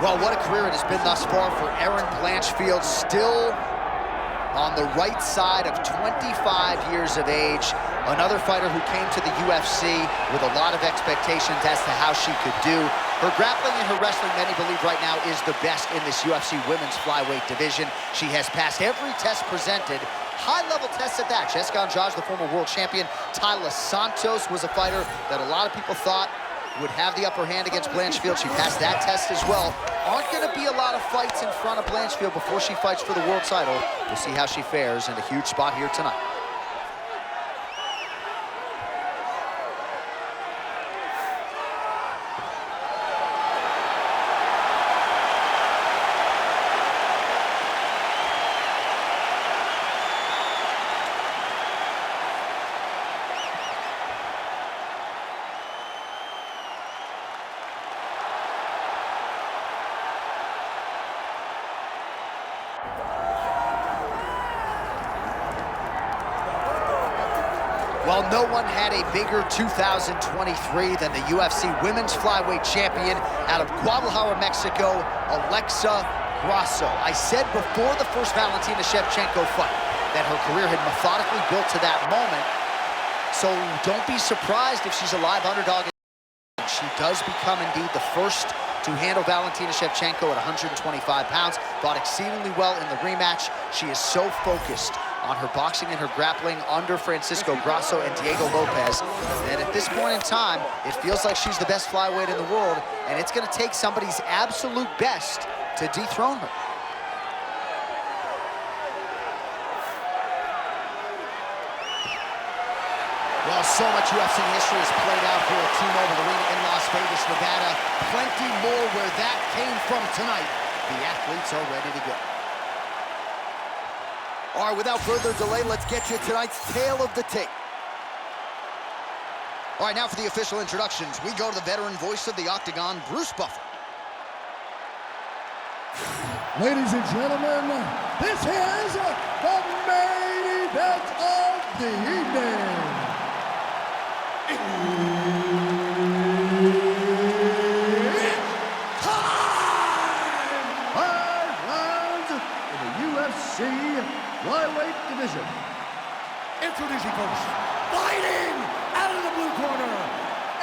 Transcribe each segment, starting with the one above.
Well, what a career it has been thus far for Erin Blanchfield, still on the right side of 25 years of age. Another fighter who came to the UFC with a lot of expectations as to how she could do. Her grappling and her wrestling, many believe right now, is the best in this UFC women's flyweight division. She has passed every test presented, high-level tests at that. Jessica Andrade, the former world champion. Tyler Santos was a fighter that a lot of people thought would have the upper hand against Blanchfield. She passed that test as well. Aren't going to be a lot of fights in front of Blanchfield before she fights for the world title. We'll see how she fares in a huge spot here tonight. Well, no one had a bigger 2023 than the UFC Women's Flyweight Champion out of Guadalajara, Mexico, Alexa Grasso. I said before the first Valentina Shevchenko fight that her career had methodically built to that moment. So don't be surprised if she's a live underdog. She does become indeed the first to handle Valentina Shevchenko at 125 pounds. Fought exceedingly well in the rematch. She is so focused on her boxing and her grappling under Francisco Grasso and Diego Lopez. And at this point in time, it feels like she's the best flyweight in the world, and it's going to take somebody's absolute best to dethrone her. Well, so much UFC history has played out here at T-Mobile Arena in Las Vegas, Nevada. Plenty more where that came from tonight. The athletes are ready to go. All right, without further delay, let's get you tonight's tale of the tape. All right, now for the official introductions. We go to the veteran voice of the Octagon, Bruce Buffer. Ladies and gentlemen, this is the main event of the evening. It's time! 5 rounds in the UFC flyweight division. Introducing folks, fighting out of the blue corner,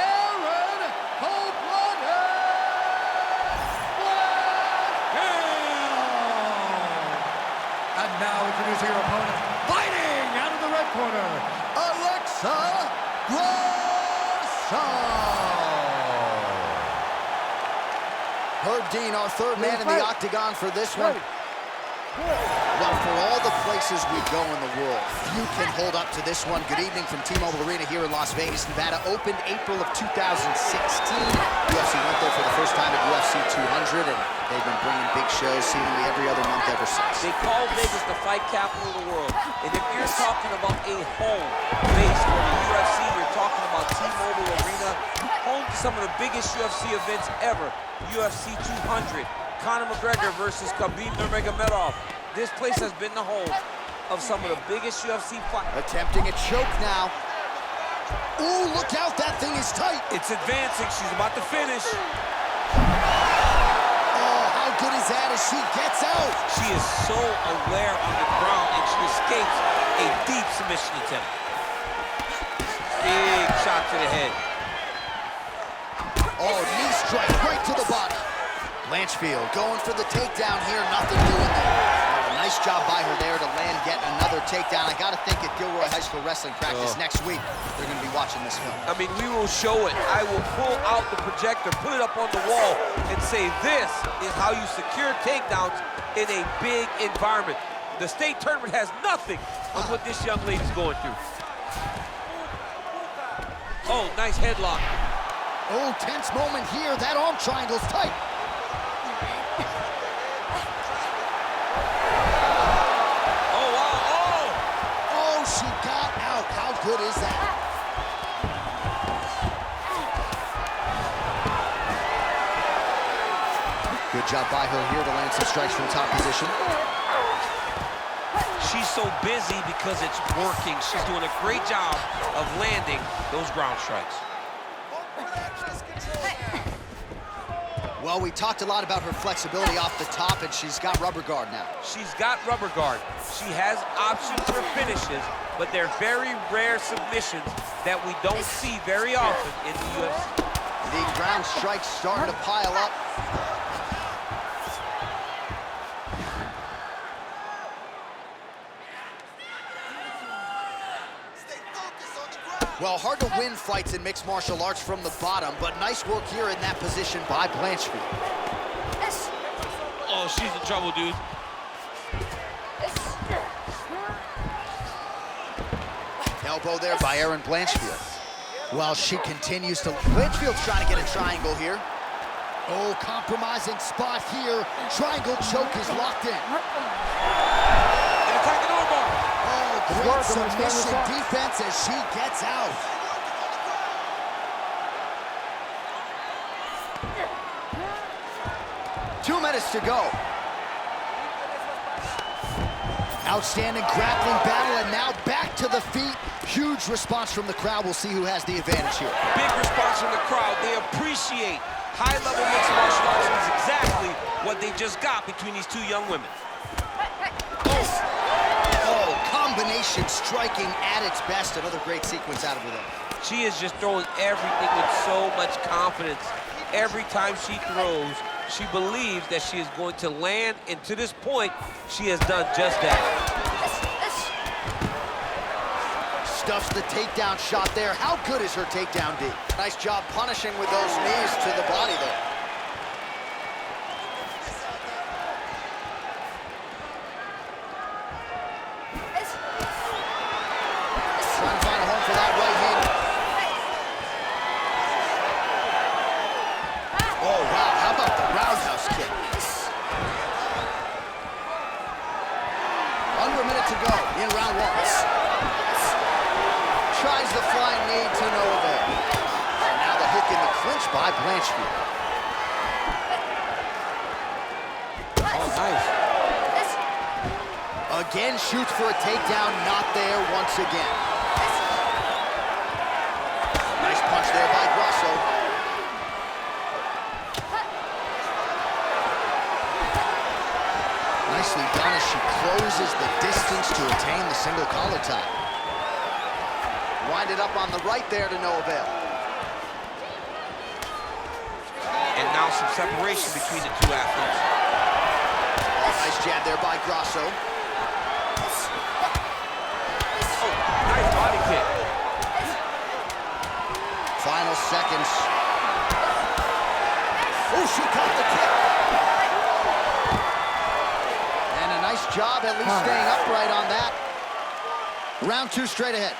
Erin Blanchfield. And now introducing her opponent, fighting out of the red corner, Alexa Grasso. Herb Dean, our third man in the Octagon for this one. Well, for all the places we go in the world, few can hold up to this one. Good evening from T-Mobile Arena here in Las Vegas, Nevada. Opened April of 2016. UFC went there for the first time at UFC 200, and they've been bringing big shows seemingly every other month ever since. They call Vegas the fight capital of the world. And if you're talking about a home base for the UFC, you're talking about T-Mobile Arena, home to some of the biggest UFC events ever. UFC 200. Conor McGregor versus Khabib Nurmagomedov. This place has been the home of some of the biggest UFC fights. Attempting a choke now. Ooh, look out, that thing is tight. It's advancing, she's about to finish. Oh, how good is that as she gets out? She is so aware on the ground, and she escapes a deep submission attempt. Big shot to the head. Oh, knee strike right to the body. Blanchfield going for the takedown here, nothing doing there. A nice job by her there to land yet another takedown. I gotta think at Gilroy High School wrestling practice next week, they're gonna be watching this film. I mean, we will show it. I will pull out the projector, put it up on the wall, and say this is how you secure takedowns in a big environment. The state tournament has nothing on what this young lady's going through. Oh, nice headlock. Oh, tense moment here. That arm triangle's tight. She got out. How good is that? Good job by her here to land some strikes from top position. She's so busy because it's working. She's doing a great job of landing those ground strikes. Well, we talked a lot about her flexibility off the top, and she's got rubber guard now. She's got rubber guard. She has options for finishes, but they're very rare submissions that we don't see very often in the UFC. The ground strikes starting to pile up. Well, hard to win fights in mixed martial arts from the bottom, but nice work here in that position by Blanchfield. Oh, she's in trouble, dude. Elbow there by Erin Blanchfield. Well, she continues to... Blanchfield's trying to get a triangle here. Oh, compromising spot here. Triangle choke is locked in. Attacking armbar. Oh, great submission defense as she gets out. Two minutes to go. Outstanding grappling battle, and now back to the feet. Huge response from the crowd. We'll see who has the advantage here. Big response from the crowd. They appreciate high-level mixed martial arts. It's exactly what they just got between these two young women. Oh, combination striking at its best. Another great sequence out of her there. She is just throwing everything with so much confidence. Every time she throws, she believes that she is going to land, and to this point, she has done just that. Stuffs the takedown shot there. How good is her takedown D? Nice job punishing with those knees to the body there. Trying to find a home for that right hand. Oh, wow. How about the roundhouse kick? Under a minute to go in round one. Tries the flying knee to no avail. And now the hook in the clinch by Blanchfield. Oh, nice. Again, shoots for a takedown, not there once again. Nice punch there by Grasso. Nicely done as she closes the distance to attain the single collar tie. Winded up on the right there to no avail. And now some separation between the two athletes. Nice jab there by Grasso. Oh, nice body kick. Final seconds. Oh, she caught the kick. And a nice job at least staying upright on that. Round two straight ahead.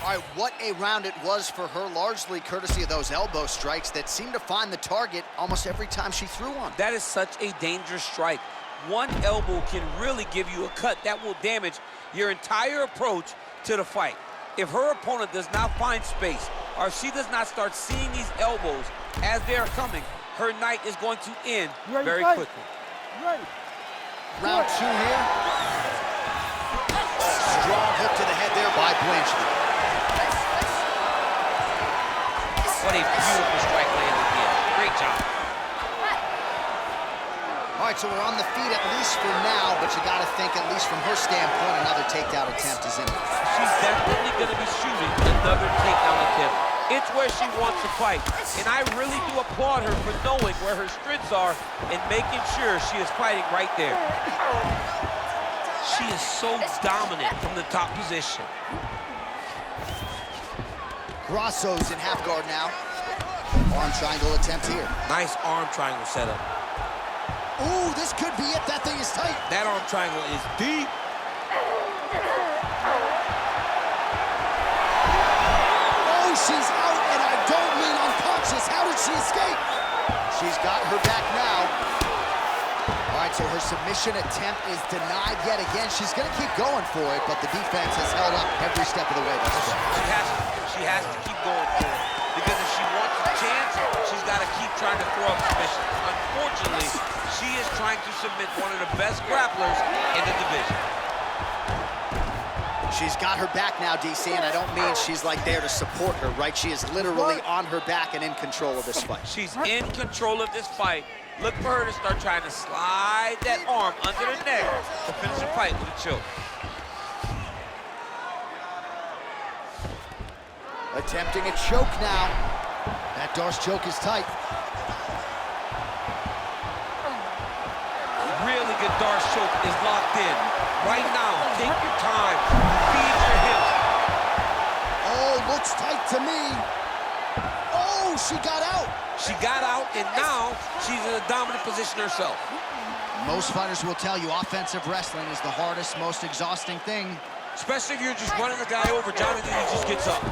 All right, what a round it was for her, largely courtesy of those elbow strikes that seemed to find the target almost every time she threw one. That is such a dangerous strike. One elbow can really give you a cut that will damage your entire approach to the fight. If her opponent does not find space, or if she does not start seeing these elbows as they are coming, her night is going to end very quickly. Round two here. Strong hook to the head there by Blanchfield. What a beautiful strike landed again. Great job. All right, so we're on the feet at least for now, but you got to think, at least from her standpoint, another takedown attempt is in there. She's definitely going to be shooting another takedown attempt. It's where she wants to fight, and I really do applaud her for knowing where her strengths are and making sure she is fighting right there. She is so dominant from the top position. Grasso's in half guard now. Arm triangle attempt here. Nice arm triangle setup. Ooh, this could be it. That thing is tight. That arm triangle is deep. Oh, she's out, and I don't mean unconscious. How did she escape? She's got her back now. All right, so her submission attempt is denied yet again. She's going to keep going for it, but the defense has held up every step of the way. She has to keep going for it, because if she wants a chance, she's got to keep trying to throw up submissions. Unfortunately, she is trying to submit one of the best grapplers in the division. She's got her back now, DC, and I don't mean she's like there to support her, right? She is literally on her back and in control of this fight. She's in control of this fight. Look for her to start trying to slide that arm under the neck to finish the fight with a choke. Attempting a choke now. That Darce choke is tight. Really good Darce choke is locked in. Right now, take your time. Feed your hips. Oh, looks tight to me. Oh, she got out. She got out, and now she's in a dominant position herself. Most fighters will tell you offensive wrestling is the hardest, most exhausting thing. Especially if you're just running the guy over. Jonathan, he just gets up.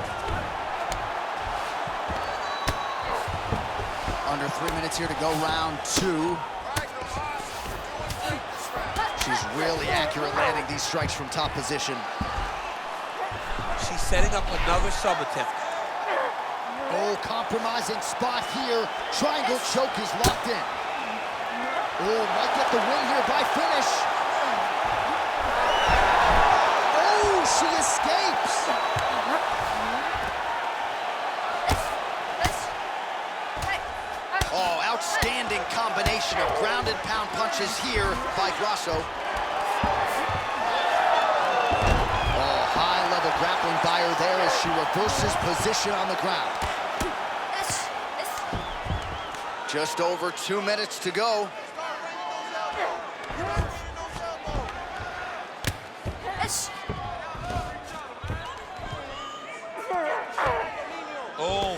Under 3 minutes here to go, round 2. She's really accurate landing these strikes from top position. She's setting up another sub attempt. Oh, compromising spot here. Triangle choke is locked in. Oh, might get the win here by finish. Oh, she escapes. Oh, outstanding combination of ground and pound punches here by Grasso. Oh, high-level grappling by her there as she reverses position on the ground. Just over 2 minutes to go. Oh.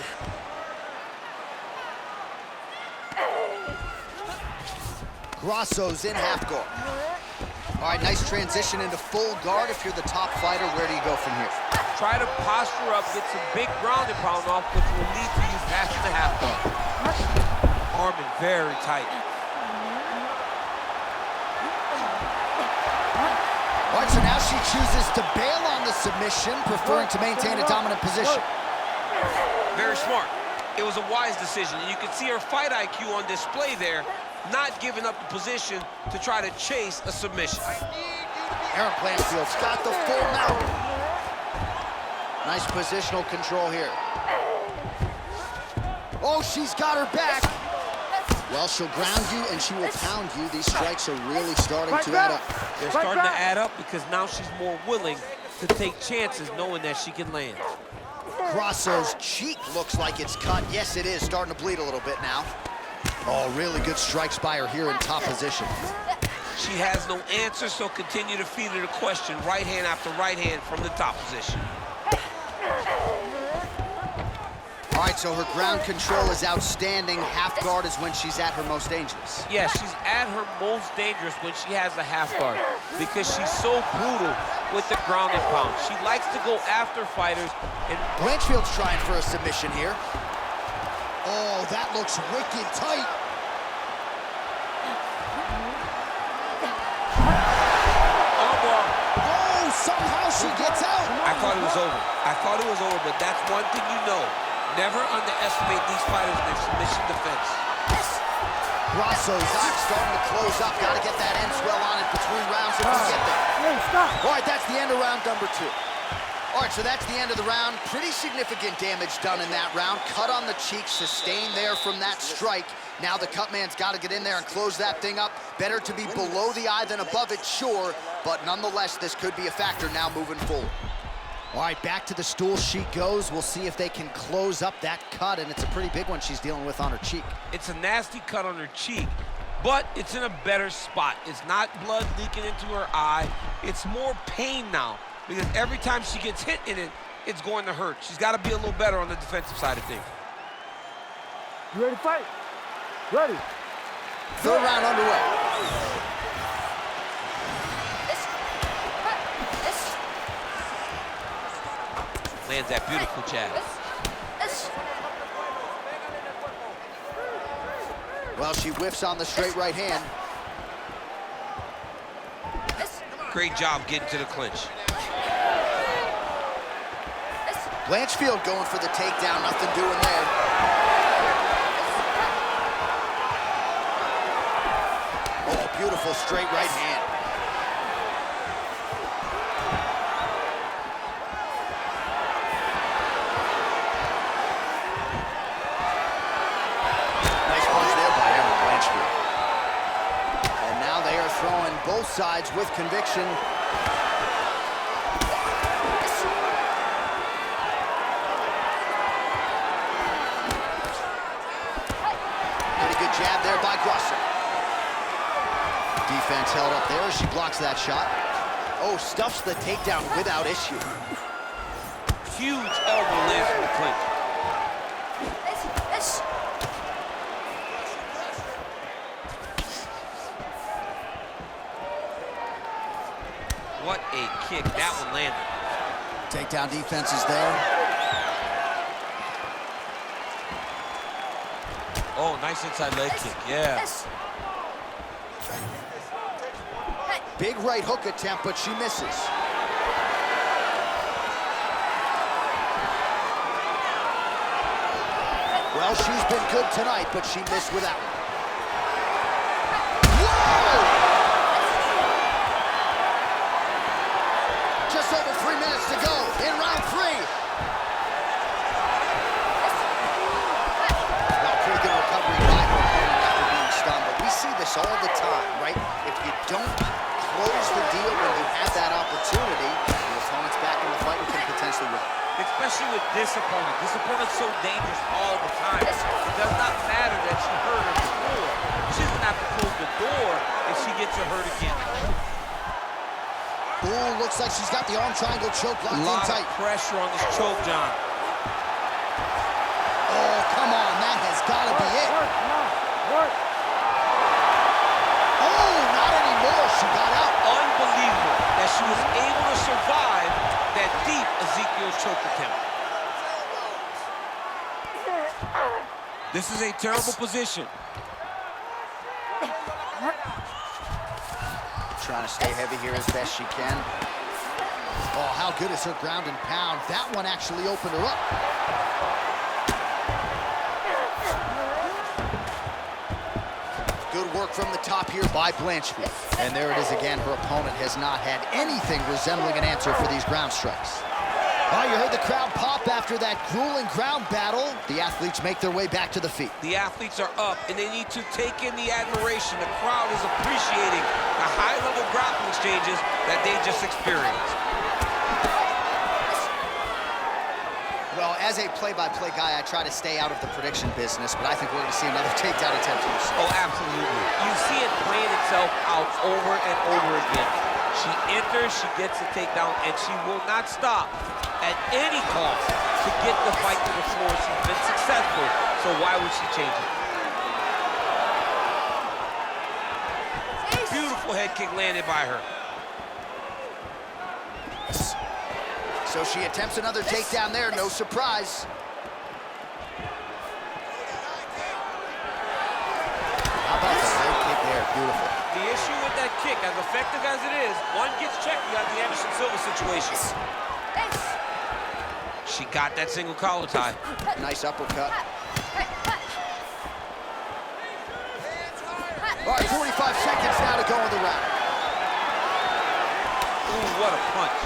Grasso's in half guard. All right, nice transition into full guard. If you're the top fighter, where do you go from here? Try to posture up, get some big ground and pound off, which will lead to you passing the half guard. Arm is very tight. All right, so now she chooses to bail on the submission, preferring to maintain a dominant position. Very smart. It was a wise decision. You can see her fight IQ on display there, not giving up the position to try to chase a submission. Erin Blanchfield's got the full mount. Nice positional control here. Oh, she's got her back. Well, she'll ground you and she will pound you. These strikes are really starting to add up. They're starting to add up because now she's more willing to take chances knowing that she can land. Grasso's cheek looks like it's cut. Yes, it is starting to bleed a little bit now. Oh, really good strikes by her here in top position. She has no answer, so continue to feed her the question, right hand after right hand from the top position. All right, so her ground control is outstanding. Half guard is when she's at her most dangerous. Yeah, she's at her most dangerous when she has a half guard because she's so brutal with the ground and pound. She likes to go after fighters. And Blanchfield's trying for a submission here. Oh, that looks wicked tight. Oh, somehow she gets out. I thought it was over. I thought it was over, but that's one thing you know. Never underestimate these fighters in their submission defense. Grasso's starting to close up. Got to get that end swell on it between rounds if we get there. All right, that's the end of round number 2. All right, so that's the end of the round. Pretty significant damage done in that round. Cut on the cheek, sustained there from that strike. Now the cut man's got to get in there and close that thing up. Better to be below the eye than above it, sure, but nonetheless, this could be a factor now moving forward. All right, back to the stool she goes. We'll see if they can close up that cut, and it's a pretty big one she's dealing with on her cheek. It's a nasty cut on her cheek, but it's in a better spot. It's not blood leaking into her eye. It's more pain now, because every time she gets hit in it, it's going to hurt. She's got to be a little better on the defensive side of things. You ready to fight? Ready. Third round underway. Lands that beautiful jab. Well, she whiffs on the straight right hand. Great job getting to the clinch. Blanchfield going for the takedown, nothing doing there. Beautiful straight right hand. Nice punch there by Erin Blanchfield. And now they are throwing both sides with conviction. Jab there by Grasso. Defense held up there. She blocks that shot. Oh, stuffs the takedown without issue. Huge elbow lands from the clinch. What a kick. That one landed. Takedown defense is there. Oh, nice inside leg kick, yeah. Big right hook attempt, but she misses. Well, she's been good tonight, but she missed without it. Whoa! Just over 3 minutes to go in round 3. Recovery by her opponent after being stunned, but we see this all the time, right? If you don't close the deal when you have that opportunity, your opponent's back in the fight and can potentially win. Especially with this opponent. This opponent's so dangerous all the time. It does not matter that she hurt her before. She's gonna have to close the door if she gets her hurt again. Ooh, looks like she's got the arm triangle choke locked in tight. A lot of pressure on this choke, John. Oh, come on, that has got to be it. Work. Oh, not anymore, she got out. Unbelievable that she was able to survive that deep Ezekiel choke attempt. This is a terrible position. Trying to stay heavy here as best she can. Oh, how good is her ground and pound? That one actually opened her up. Good work from the top here by Blanchfield. And there it is again. Her opponent has not had anything resembling an answer for these ground strikes. Oh, you heard the crowd pop after that grueling ground battle. The athletes make their way back to the feet. The athletes are up, and they need to take in the admiration. The crowd is appreciating the high-level grappling exchanges that they just experienced. Well, as a play-by-play guy, I try to stay out of the prediction business, but I think we're going to see another takedown attempt here soon. Oh, absolutely. You see it playing itself out over and over again. She enters, she gets the takedown, and she will not stop at any cost to get the fight to the floor. She's been successful, so why would she change it? Beautiful head kick landed by her. So she attempts another takedown there, no surprise. How about the leg kick there? Beautiful. The issue with that kick, as effective as it is, one gets checked, you got the Anderson Silva situation. She got that single collar tie. Nice uppercut. All right, 45 seconds now to go in the round. Ooh, what a punch.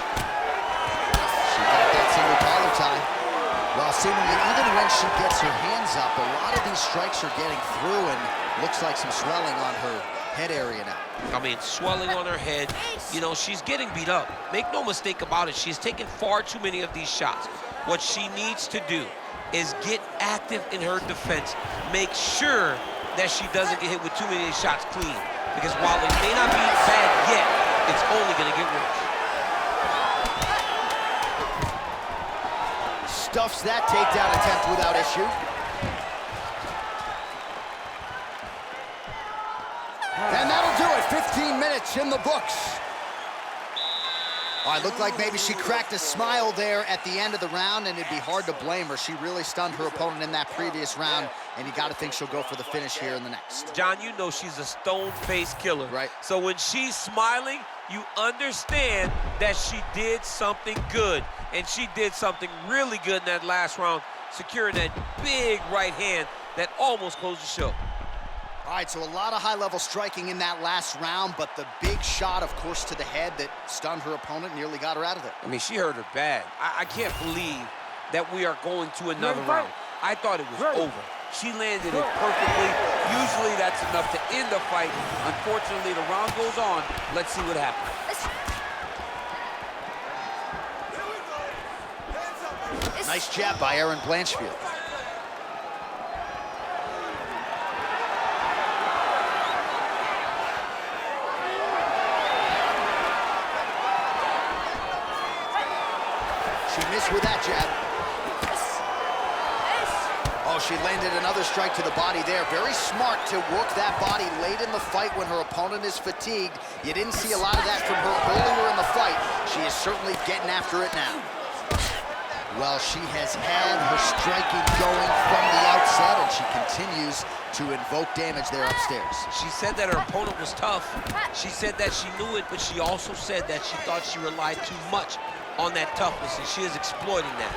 She got that single collar tie. Well, seemingly even when she gets her hands up, a lot of these strikes are getting through and looks like some swelling on her head area now. I mean, swelling on her head. You know, she's getting beat up. Make no mistake about it. She's taken far too many of these shots. What she needs to do is get active in her defense. Make sure that she doesn't get hit with too many shots clean. Because while it may not be bad yet, it's only going to get worse. Stuffs that takedown attempt without issue. And that'll do it. 15 minutes in the books. All right, looked like maybe she cracked a smile there at the end of the round, and it'd be hard to blame her. She really stunned her opponent in that previous round, and you got to think she'll go for the finish here in the next. John, you know she's a stone-faced killer. Right. So when she's smiling, you understand that she did something good. And she did something really good in that last round, securing that big right hand that almost closed the show. All right, so a lot of high-level striking in that last round, but the big shot, of course, to the head that stunned her opponent, nearly got her out of there. I mean, she hurt her bad. I can't believe that we are going to another round. I thought it was over. She landed it perfectly. Usually that's enough to end the fight. Unfortunately, the round goes on. Let's see what happens. Nice jab by Erin Blanchfield. She missed with that jab. Oh, she landed another strike to the body there. Very smart to work that body late in the fight when her opponent is fatigued. You didn't see a lot of that from her earlier in the fight. She is certainly getting after it now. Well, she has had her striking going from the outset, and she continues to invoke damage there upstairs. She said that her opponent was tough. She said that she knew it, but she also said that she thought she relied too much on that toughness, and she is exploiting that.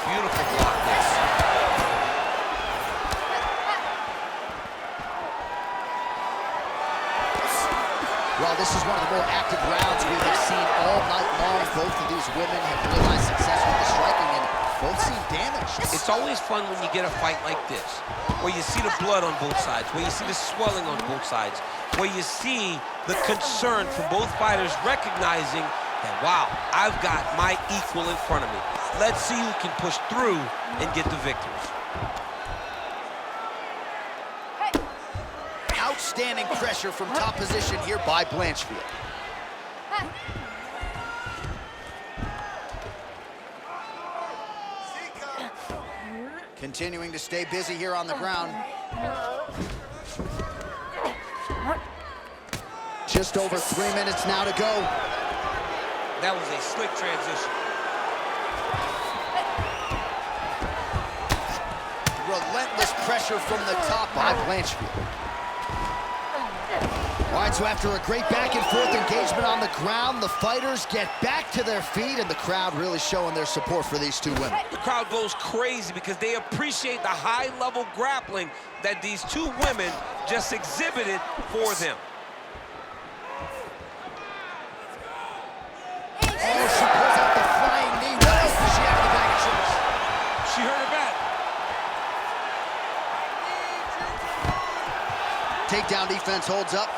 Beautiful block there. Well, this is one of the more active rounds we have seen all night long. Both of these women have realized success with the striking, and both seem damaged. It's always fun when you get a fight like this, where you see the blood on both sides, where you see the swelling on both sides, where you see the concern from both fighters recognizing that, wow, I've got my equal in front of me. Let's see who can push through and get the victory. Outstanding pressure from top position here by Blanchfield. Continuing to stay busy here on the ground. Just over 3 minutes now to go. That was a slick transition. Relentless pressure from the top by Blanchfield. All right, so after a great back-and-forth engagement on the ground, the fighters get back to their feet, and the crowd really showing their support for these two women. The crowd goes crazy because they appreciate the high-level grappling that these two women just exhibited for them. Oh, she pulls out the flying knee. What else does she have in the bag of tricks? She hurt her back. Takedown defense holds up.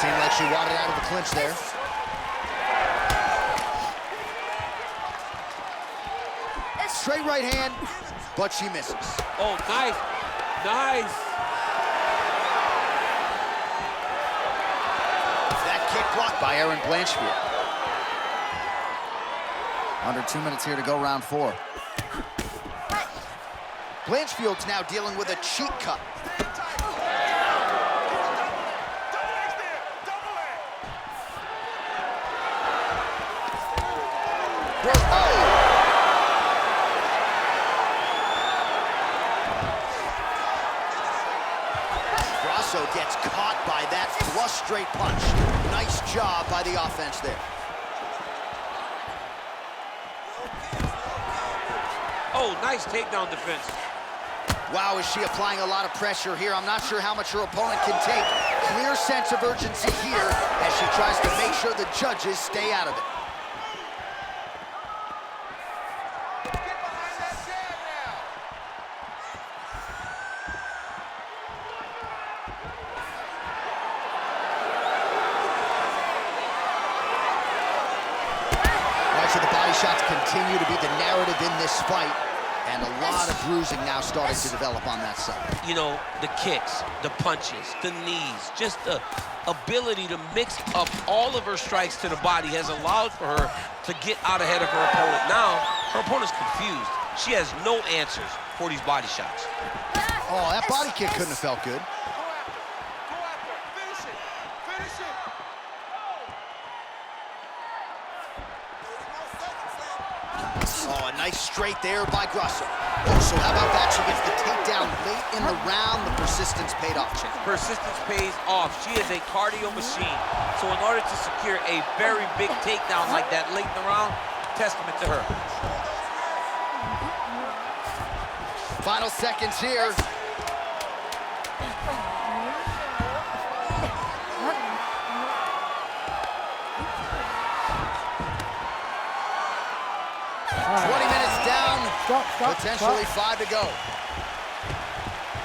Seemed like she wanted out of the clinch there. Straight right hand, but she misses. Oh, nice. Nice. That kick blocked by Erin Blanchfield. Under 2 minutes here to go, round 4. Blanchfield's now dealing with a cheek cut. Grasso gets caught by that flush straight punch. Nice job by the offense there. Oh, nice takedown defense. Wow, is she applying a lot of pressure here? I'm not sure how much her opponent can take. Clear sense of urgency here as she tries to make sure the judges stay out of it. So the body shots continue to be the narrative in this fight, and a lot of bruising now starting to develop on that side. You know, the kicks, the punches, the knees, just the ability to mix up all of her strikes to the body has allowed for her to get out ahead of her opponent. Now, her opponent's confused. She has no answers for these body shots. Oh, that body kick couldn't have felt good. Oh, a nice straight there by Grasso. Oh, so how about that? She gets the takedown late in the round. The persistence paid off, Chip. Persistence pays off. She is a cardio machine. So in order to secure a very big takedown like that late in the round, testament to her. Final seconds here. Right. 20 minutes down, potentially stop. 5 to go.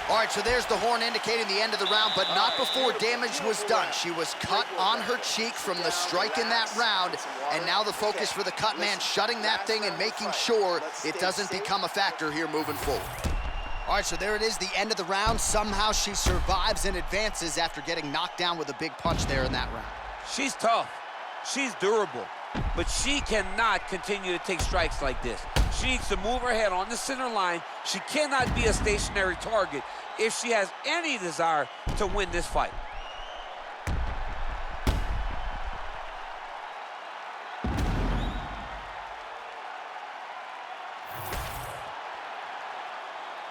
All right, so there's the horn indicating the end of the round, but not before damage was done. She was cut on her cheek from the strike in that round, and now the focus for the cut man, shutting that thing and making sure it doesn't become a factor here moving forward. All right, so there it is, the end of the round. Somehow she survives and advances after getting knocked down with a big punch there in that round. She's tough. She's durable. But she cannot continue to take strikes like this. She needs to move her head on the center line. She cannot be a stationary target if she has any desire to win this fight.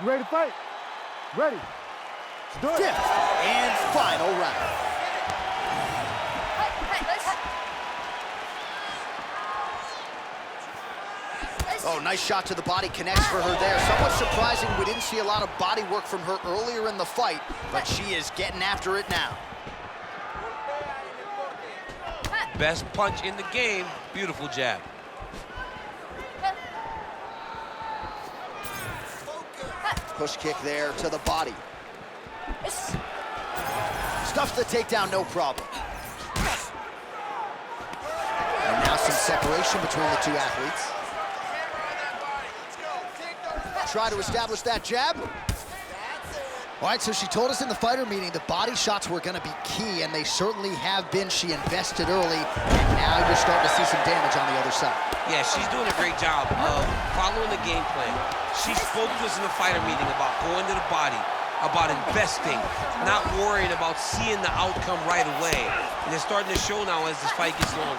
You ready to fight? Ready. Let's do it. 5th and final round. Oh, nice shot to the body, connects for her there. Somewhat surprising, we didn't see a lot of body work from her earlier in the fight, but she is getting after it now. Best punch in the game, beautiful jab. Push kick there to the body. Stuffs the takedown, no problem. And now some separation between the two athletes. Try to establish that jab. All right, so she told us in the fighter meeting the body shots were going to be key, and they certainly have been. She invested early, and now you're starting to see some damage on the other side. Yeah, she's doing a great job of following the game plan. She spoke to us in the fighter meeting about going to the body, about investing, not worrying about seeing the outcome right away. And it's starting to show now as this fight gets long.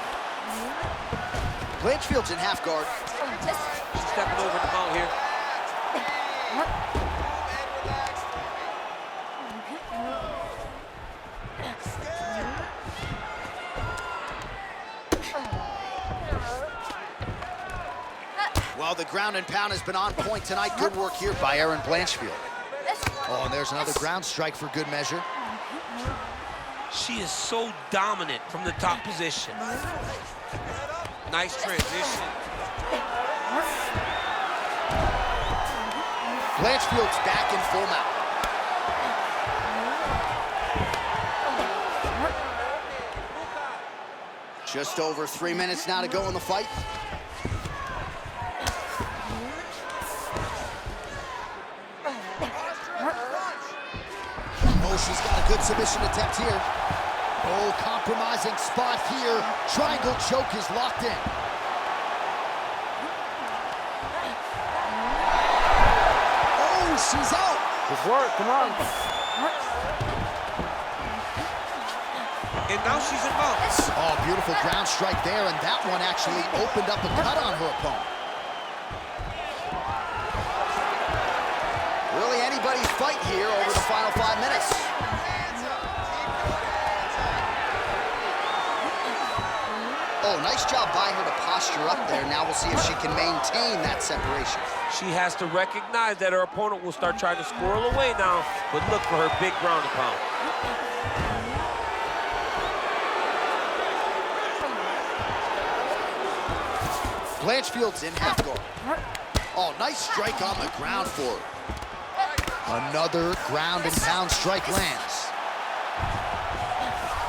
Blanchfield's in half guard. She's stepping over the mount here. Well, the ground and pound has been on point tonight. Good work here by Erin Blanchfield. Oh, and there's another ground strike for good measure. She is so dominant from the top position. Nice transition. Blanchfield's back in full mount. Just over 3 minutes now to go in the fight. Oh, she's got a good submission attempt here. Oh, compromising spot here. Triangle choke is locked in. Oh, she's out. Good work, come on. And now she's in mount. Oh, beautiful ground strike there, and that one actually opened up a cut on her opponent. Really anybody's fight here over the final 5 minutes. Oh, nice job by her to posture up there. Now we'll see if she can maintain that separation. She has to recognize that her opponent will start trying to squirrel away now, but look for her big ground and pound. Blanchfield's in half guard. Oh, nice strike on the ground for her. Another ground and pound strike lands.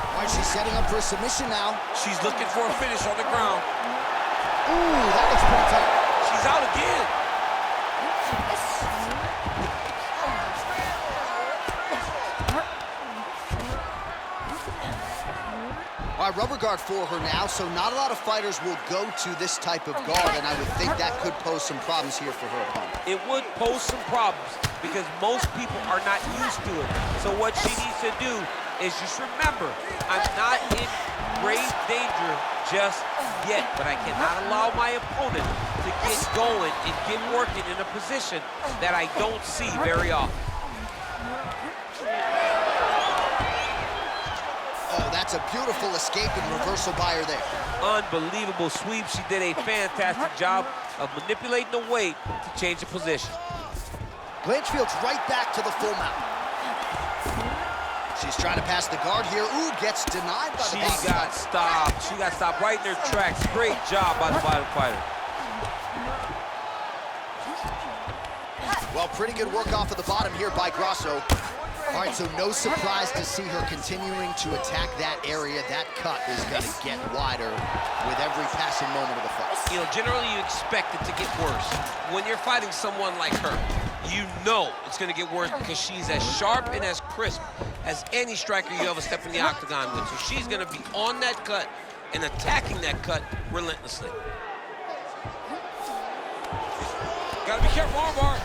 All right, she's setting up for a submission now. She's looking for a finish on the ground. Ooh, that looks pretty tight. She's out again. All right, rubber guard for her now, so not a lot of fighters will go to this type of guard, and I would think that could pose some problems here for her opponent. It would pose some problems because most people are not used to it. So what she needs to do is just remember, I'm not in grave danger just yet, but I cannot allow my opponent to get going and get working in a position that I don't see very often. Oh, that's a beautiful escape and reversal by her there. Unbelievable sweep. She did a fantastic job of manipulating the weight to change the position. Blanchfield's right back to the full mount. She's trying to pass the guard here. Ooh, gets denied by the bottom. She got stopped. She got stopped right in her tracks. Great job by the bottom fighter. Well, pretty good work off of the bottom here by Grasso. All right, so no surprise to see her continuing to attack that area. That cut is going to get wider with every passing moment of the fight. You know, generally you expect it to get worse. When you're fighting someone like her, you know it's going to get worse because she's as sharp and as crisp as any striker you ever step in the octagon with. So she's going to be on that cut and attacking that cut relentlessly. Got to be careful, armbar.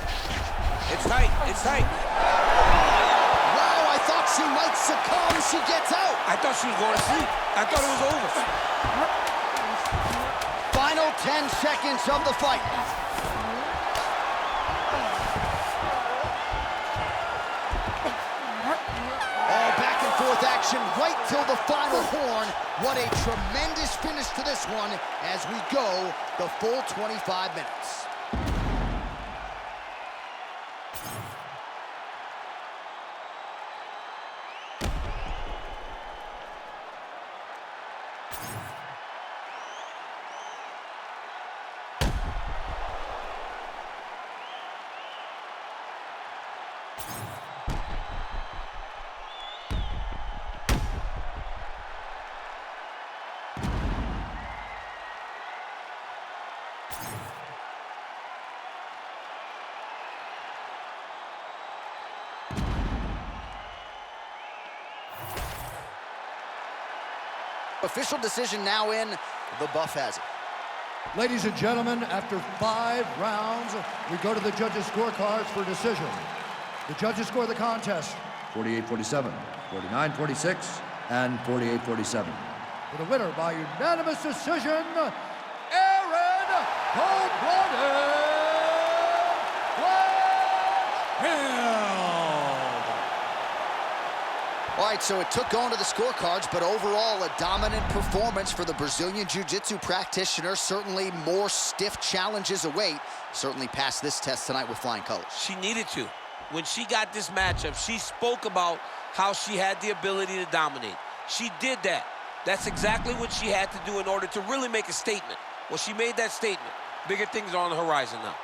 It's tight, it's tight. Wow, I thought she might succumb. She gets out. I thought she was going to sleep. I thought it was over. Final 10 seconds of the fight. All back and forth action right till the final horn. What a tremendous finish to this one as we go the full 25 minutes. Official decision now in. The buff has it. Ladies and gentlemen, after 5 rounds, we go to the judges' scorecards for decision. The judges score the contest 48-47, 49-46, and 48-47. For the winner by unanimous decision, Erin Blanchfield. All right, so it took going to the scorecards, but overall a dominant performance for the Brazilian Jiu-Jitsu practitioner. Certainly more stiff challenges await. Certainly passed this test tonight with flying colors. She needed to. When she got this matchup, she spoke about how she had the ability to dominate. She did that. That's exactly what she had to do in order to really make a statement. Well, she made that statement. Bigger things are on the horizon now.